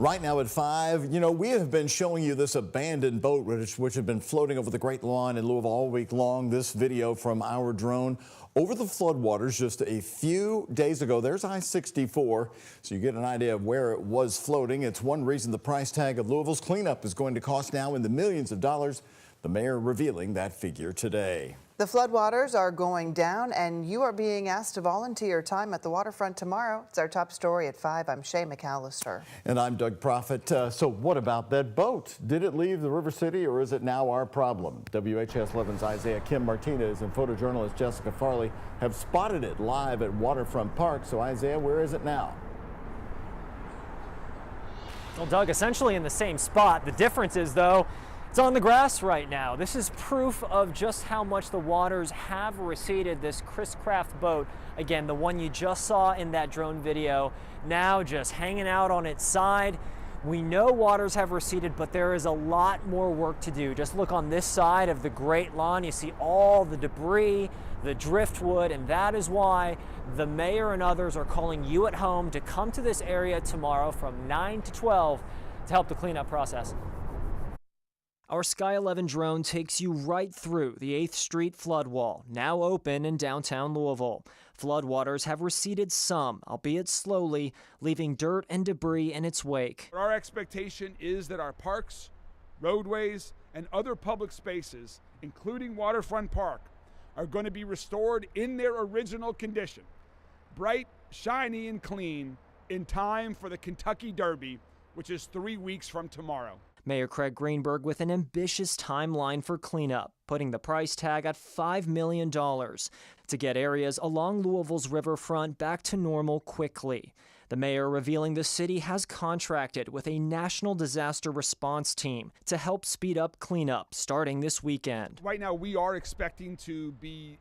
Right now at 5, we have been showing you this abandoned boat which had been floating over the Great Lawn in Louisville all week long. This video from our drone over the floodwaters just a few days ago. There's I-64, so you get an idea of where it was floating. It's one reason the price tag of Louisville's cleanup is going to cost now in the millions of dollars. The mayor revealing that figure today. The floodwaters are going down, and you are being asked to volunteer time at the waterfront tomorrow. It's our top story at 5. I'm Shay McAllister. And I'm Doug Proffitt. So what about that boat? Did it leave the River City, or is it now our problem? WHAS11's Isaiah Kim Martinez and photojournalist Jessica Farley have spotted it live at Waterfront Park. So Isaiah, where is it now? Well, Doug, essentially in the same spot. The difference is, though, it's on the grass right now. This is proof of just how much the waters have receded. This Chris Craft boat, again, the one you just saw in that drone video, now just hanging out on its side. We know waters have receded, but there is a lot more work to do. Just look on this side of the Great Lawn. You see all the debris, the driftwood, and that is why the mayor and others are calling you at home to come to this area tomorrow from 9 to 12 to help the cleanup process. Our Sky 11 drone takes you right through the 8th Street flood wall, now open in downtown Louisville. Floodwaters have receded some, albeit slowly, leaving dirt and debris in its wake. Our expectation is that our parks, roadways, and other public spaces, including Waterfront Park, are going to be restored in their original condition. Bright, shiny, and clean in time for the Kentucky Derby, which is 3 weeks from tomorrow. Mayor Craig Greenberg with an ambitious timeline for cleanup, putting the price tag at $5 million to get areas along Louisville's riverfront back to normal quickly. The mayor revealing the city has contracted with a national disaster response team to help speed up cleanup starting this weekend. Right now, we are expecting to be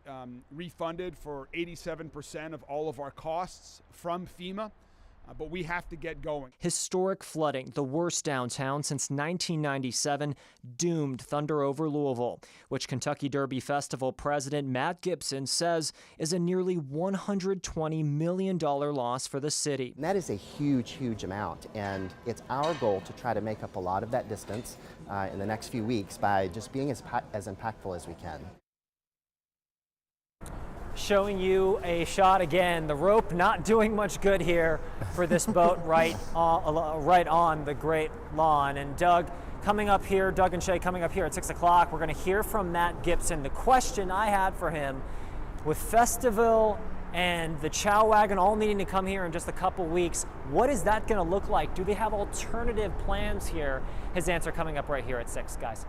refunded for 87% of all of our costs from FEMA. But we have to get going. Historic flooding, the worst downtown since 1997, doomed thunder over Louisville, which Kentucky Derby Festival President Matt Gibson says is a nearly $120 million loss for the city. And that is a huge, huge amount, and it's our goal to try to make up a lot of that distance in the next few weeks by just being as impactful as we can. Showing you a shot again. The rope not doing much good here for this boat right on the Great Lawn. And Doug and Shay coming up here at 6 o'clock. We're going to hear from Matt Gibson. The question I had for him, with Festival and the Chow Wagon all needing to come here in just a couple weeks, what is that going to look like? Do they have alternative plans here? His answer coming up right here at 6, guys.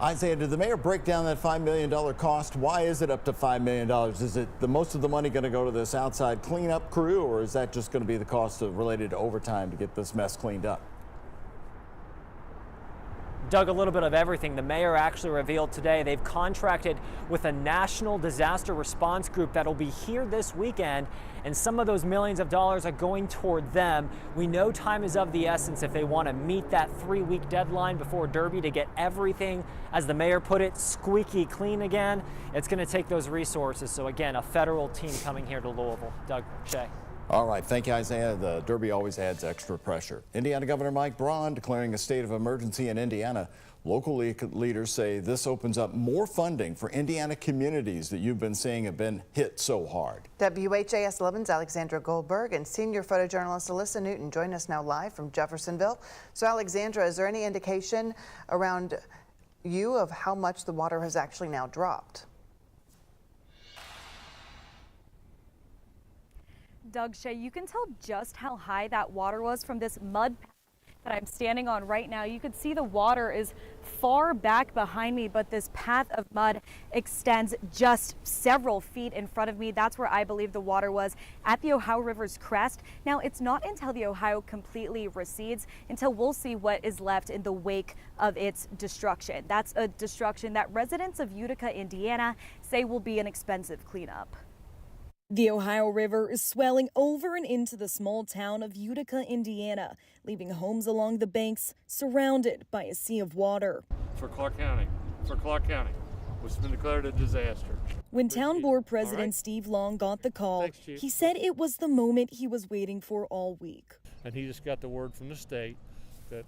Isaiah, did the mayor break down that $5 million cost? Why is it up to $5 million? Is it most of the money going to go to this outside cleanup crew, or is that just going to be the cost related to overtime to get this mess cleaned up? Doug, a little bit of everything. The mayor actually revealed today they've contracted with a national disaster response group that'll be here this weekend, and some of those millions of dollars are going toward them. We know time is of the essence if they want to meet that 3-week deadline before Derby to get everything, as the mayor put it, squeaky clean again. It's going to take those resources. So again, a federal team coming here to Louisville. Doug, Shay. All right, thank you, Isaiah. The Derby always adds extra pressure. Indiana Governor Mike Braun declaring a state of emergency in Indiana. Local leaders say this opens up more funding for Indiana communities that you've been seeing have been hit so hard. WHAS 11's Alexandra Goldberg and senior photojournalist Alyssa Newton join us now live from Jeffersonville. So Alexandra, is there any indication around you of how much the water has actually now dropped? Doug, Shay, you can tell just how high that water was from this mud that I'm standing on right now. You can see the water is far back behind me, but this path of mud extends just several feet in front of me. That's where I believe the water was at the Ohio River's crest. Now, it's not until the Ohio completely recedes until we'll see what is left in the wake of its destruction. That's a destruction that residents of Utica, Indiana say will be an expensive cleanup. The Ohio River is swelling over and into the small town of Utica, Indiana, leaving homes along the banks surrounded by a sea of water. For Clark County, which has been declared a disaster. When Town Board President Steve Long got the call, he said it was the moment he was waiting for all week. and he just got the word from the state that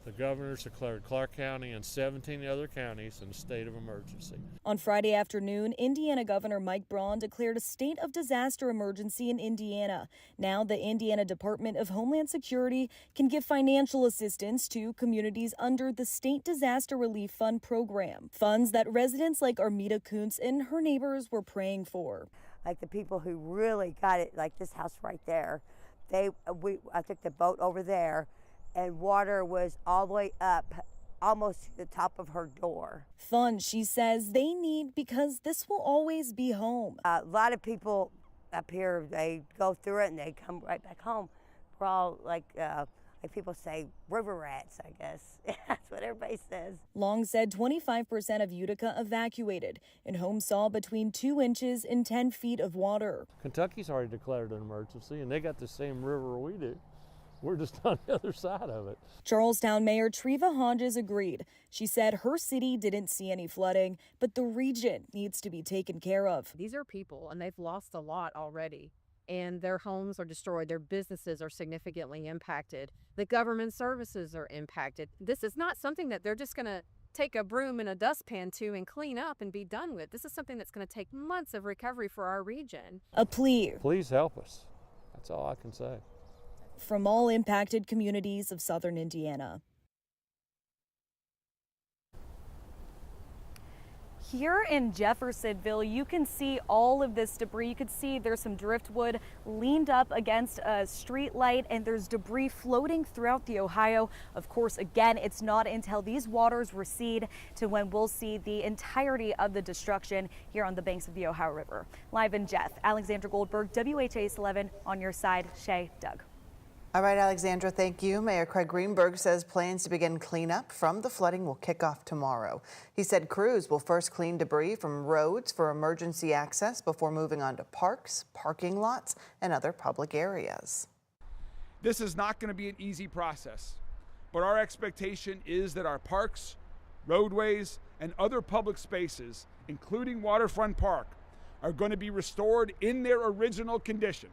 the governor's declared Clark County and 17 other counties in a state of emergency. On Friday afternoon, Indiana Governor Mike Braun declared a state of disaster emergency in Indiana. Now, the Indiana Department of Homeland Security can give financial assistance to communities under the State Disaster Relief Fund program, funds that residents like Armida Kuntz and her neighbors were praying for. Like the people who really got it, like this house right there, I took the boat over there, and water was all the way up, almost to the top of her door. Funds, she says, they need because this will always be home. A lot of people up here, they go through it and they come right back home. We're all like people say, river rats, I guess. That's what everybody says. Long said 25% of Utica evacuated, and homes saw between 2 inches and 10 feet of water. Kentucky's already declared an emergency, and they got the same river we do. We're just on the other side of it. Charlestown Mayor Treva Hodges agreed. She said her city didn't see any flooding, but the region needs to be taken care of. These are people, and they've lost a lot already, and their homes are destroyed. Their businesses are significantly impacted. The government services are impacted. This is not something that they're just going to take a broom and a dustpan to and clean up and be done with. This is something that's going to take months of recovery for our region. A plea. Please help us. That's all I can say. From all impacted communities of southern Indiana. Here in Jeffersonville, you can see all of this debris. You can see there's some driftwood leaned up against a street light, and there's debris floating throughout the Ohio. Of course, again, it's not until these waters recede to when we'll see the entirety of the destruction here on the banks of the Ohio River. Live in Jeff, Alexandra Goldberg, WHAS11 on your side. Shay, Doug. All right, Alexandra, thank you. Mayor Craig Greenberg says plans to begin cleanup from the flooding will kick off tomorrow. He said crews will first clean debris from roads for emergency access before moving on to parks, parking lots, and other public areas. This is not going to be an easy process, but our expectation is that our parks, roadways, and other public spaces, including Waterfront Park, are going to be restored in their original condition.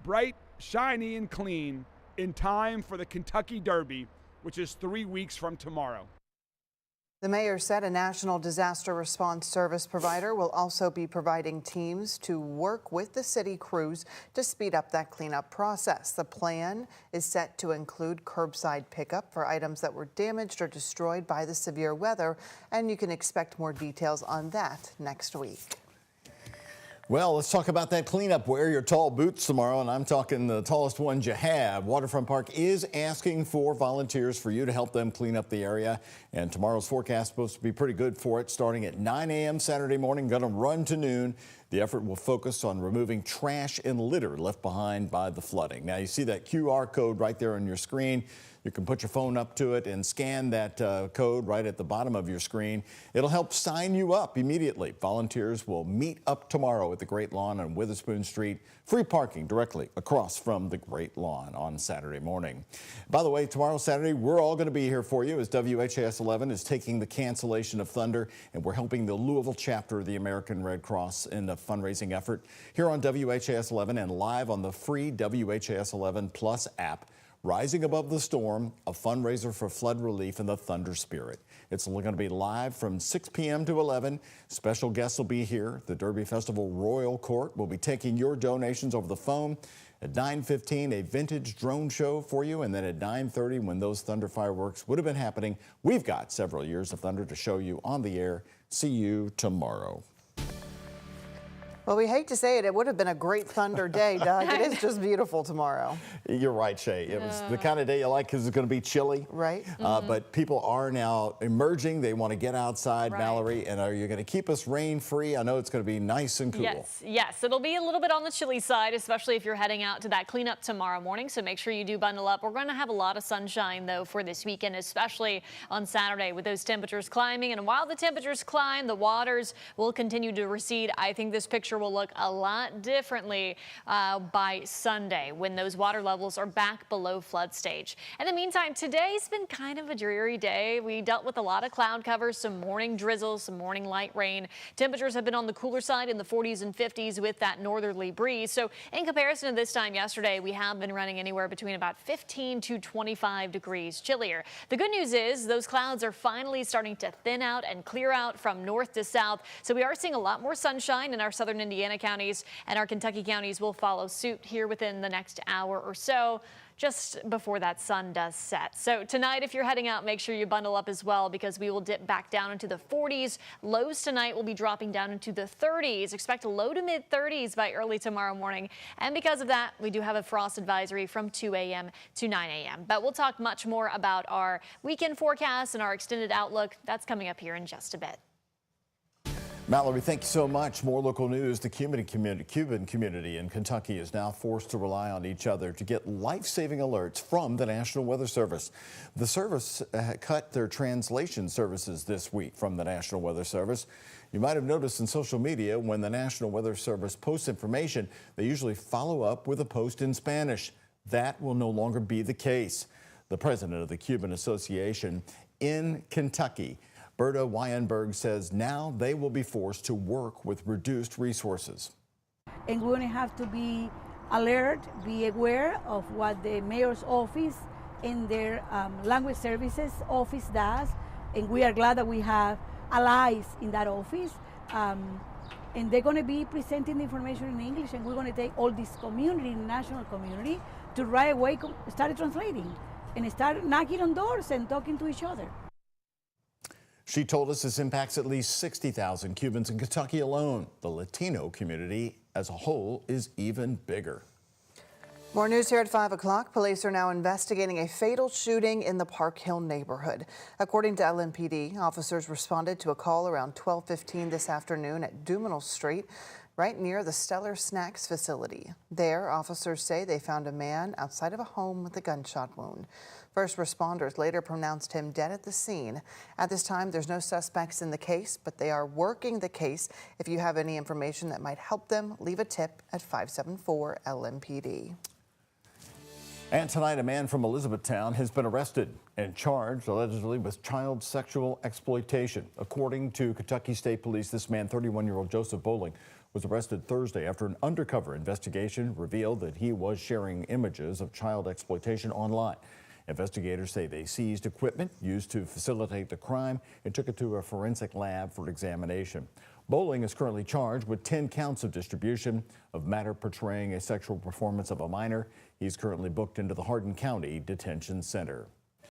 Bright, shiny, and clean in time for the Kentucky Derby, which is 3 weeks from tomorrow. The mayor said a national disaster response service provider will also be providing teams to work with the city crews to speed up that cleanup process. The plan is set to include curbside pickup for items that were damaged or destroyed by the severe weather, and you can expect more details on that next week. Well, let's talk about that cleanup. Wear your tall boots tomorrow, and I'm talking the tallest ones you have. Waterfront Park is asking for volunteers for you to help them clean up the area, and tomorrow's forecast is supposed to be pretty good for it, starting at 9 a.m. Saturday morning, going to run to noon. The effort will focus on removing trash and litter left behind by the flooding. Now, you see that QR code right there on your screen. You can put your phone up to it and scan that code right at the bottom of your screen. It'll help sign you up immediately. Volunteers will meet up tomorrow at the Great Lawn on Witherspoon Street. Free parking directly across from the Great Lawn on Saturday morning. By the way, tomorrow, Saturday, we're all going to be here for you as WHAS11 is taking the cancellation of thunder, and we're helping the Louisville chapter of the American Red Cross in a fundraising effort here on WHAS11 and live on the free WHAS11 Plus app. Rising Above the Storm, a fundraiser for flood relief in the thunder spirit. It's only going to be live from 6 p.m. to 11. Special guests will be here. The Derby Festival Royal Court will be taking your donations over the phone. At 9:15, a vintage drone show for you. And then at 9:30, when those thunder fireworks would have been happening, we've got several years of thunder to show you on the air. See you tomorrow. Well, we hate to say it, it would have been a great thunder day, Doug. It is just beautiful tomorrow. You're right, Shay. It was the kind of day you like because it's going to be chilly. Right. But people are now emerging. They want to get outside, Right. Mallory. And are you going to keep us rain-free? I know it's going to be nice and cool. Yes. It'll be a little bit on the chilly side, especially if you're heading out to that cleanup tomorrow morning. So make sure you do bundle up. We're going to have a lot of sunshine, though, for this weekend, especially on Saturday with those temperatures climbing. And while the temperatures climb, the waters will continue to recede. I think this picture will look a lot differently by Sunday when those water levels are back below flood stage. In the meantime, today's been kind of a dreary day. We dealt with a lot of cloud cover, some morning drizzles, some morning light rain. Temperatures have been on the cooler side in the 40s and 50s with that northerly breeze. So in comparison to this time yesterday, we have been running anywhere between about 15 to 25 degrees chillier. The good news is those clouds are finally starting to thin out and clear out from north to south. So we are seeing a lot more sunshine in our southern Indiana counties, and our Kentucky counties will follow suit here within the next hour or so, just before that sun does set. So tonight, if you're heading out, make sure you bundle up as well, because we will dip back down into the 40s. Lows tonight will be dropping down into the 30s. Expect a low to mid 30s by early tomorrow morning. And because of that, we do have a frost advisory from 2 a.m. to 9 a.m. But we'll talk much more about our weekend forecast and our extended outlook. That's coming up here in just a bit. Mallory, thank you so much. More local news. The Cuban community in Kentucky is now forced to rely on each other to get life-saving alerts from the National Weather Service. The service cut their translation services this week from the National Weather Service. You might have noticed in social media when the National Weather Service posts information, they usually follow up with a post in Spanish. That will no longer be the case. The president of the Cuban Association in Kentucky, Berta Weinberg, says now they will be forced to work with reduced resources. And we're going to have to be alert, be aware of what the mayor's office and their language services office does. And we are glad that we have allies in that office. And they're going to be presenting the information in English, and we're going to take all this community, national community, to right away start translating and start knocking on doors and talking to each other. She told us this impacts at least 60,000 Cubans in Kentucky alone. The Latino community as a whole is even bigger. More news here at 5 o'clock. Police are now investigating a fatal shooting in the Park Hill neighborhood. According to LMPD, officers responded to a call around 12:15 this afternoon at Duminal Street, right near the Stellar Snacks facility. There, officers say they found a man outside of a home with a gunshot wound. First responders later pronounced him dead at the scene. At this time, there's no suspects in the case, but they are working the case. If you have any information that might help them, leave a tip at 574-LMPD. And tonight, a man from Elizabethtown has been arrested and charged allegedly with child sexual exploitation. According to Kentucky State Police, this man, 31-year-old Joseph Bowling, was arrested Thursday after an undercover investigation revealed that he was sharing images of child exploitation online. Investigators say they seized equipment used to facilitate the crime and took it to a forensic lab for examination. Bowling is currently charged with 10 counts of distribution of matter portraying a sexual performance of a minor. He's currently booked into the Hardin County Detention Center.